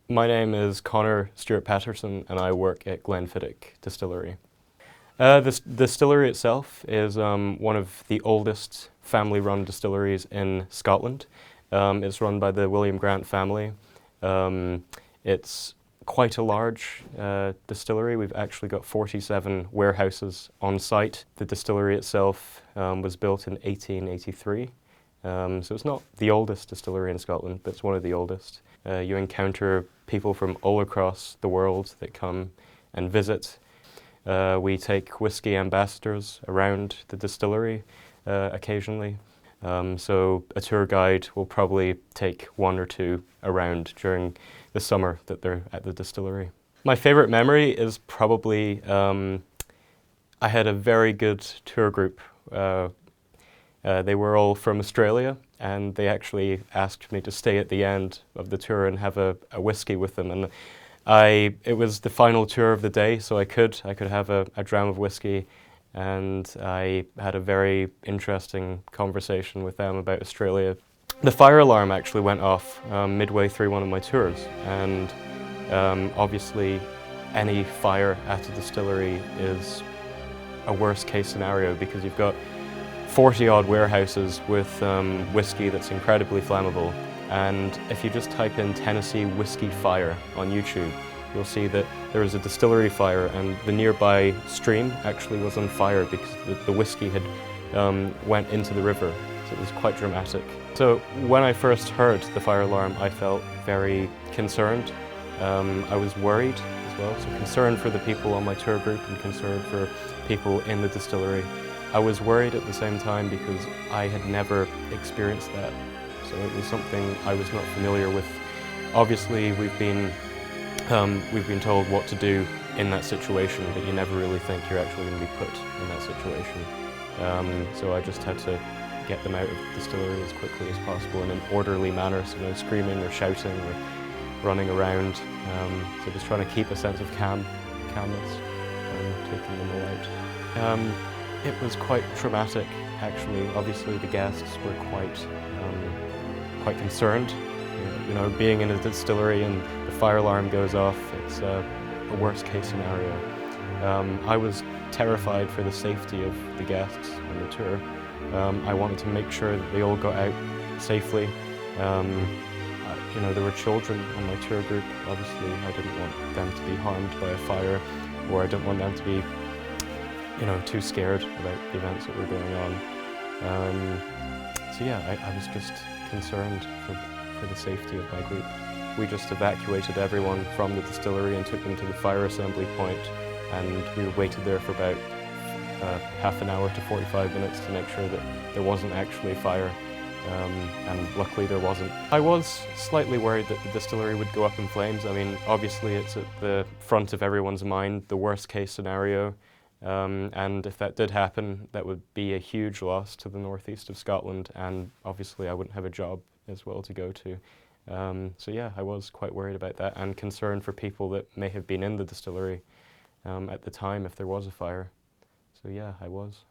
My name is Connor Stewart Patterson and I work at Glenfiddich Distillery. The distillery itself is one of the oldest family-run distilleries in Scotland. It's run by the William Grant family. It's quite a large distillery. We've actually got 47 warehouses on site. The distillery itself was built in 1883. So it's not the oldest distillery in Scotland, but it's one of the oldest. You encounter people from all across the world that come and visit. We take whisky ambassadors around the distillery occasionally. So a tour guide will probably take one or two around during the summer that they're at the distillery. My favourite memory is probably I had a very good tour group. They were all from Australia, and they actually asked me to stay at the end of the tour and have a whisky with them. And it was the final tour of the day, so I could have a dram of whisky, and I had a very interesting conversation with them about Australia. The fire alarm actually went off midway through one of my tours, and obviously any fire at a distillery is a worst case scenario because you've got 40-odd warehouses with whiskey that's incredibly flammable. And if you just type in Tennessee whiskey fire on YouTube, you'll see that there was a distillery fire and the nearby stream actually was on fire because the whiskey had went into the river. So it was quite dramatic. So when I first heard the fire alarm, I felt very concerned. I was worried as well, so concerned for the people on my tour group and concerned for people in the distillery. I was worried at the same time because I had never experienced that. So it was something I was not familiar with. Obviously, we've been told what to do in that situation, but you never really think you're actually going to be put in that situation. So I just had to get them out of the distillery as quickly as possible in an orderly manner, so no screaming or shouting or running around. So just trying to keep a sense of calmness and taking them all out. It was quite traumatic, actually. Obviously, the guests were quite concerned. You know, being in a distillery and the fire alarm goes off, it's a worst-case scenario. I was terrified for the safety of the guests on the tour. I wanted to make sure that they all got out safely. You know, there were children on my tour group. Obviously, I didn't want them to be harmed by a fire, or I didn't want them to be too scared about the events that were going on. So yeah, I was just concerned for the safety of my group. We just evacuated everyone from the distillery and took them to the fire assembly point, and we waited there for about half an hour to 45 minutes to make sure that there wasn't actually a fire, and luckily there wasn't. I was slightly worried that the distillery would go up in flames. I mean, obviously it's at the front of everyone's mind, the worst case scenario. And if that did happen, that would be a huge loss to the northeast of Scotland, and obviously I wouldn't have a job as well to go to. So yeah, I was quite worried about that and concerned for people that may have been in the distillery at the time if there was a fire. So yeah, I was.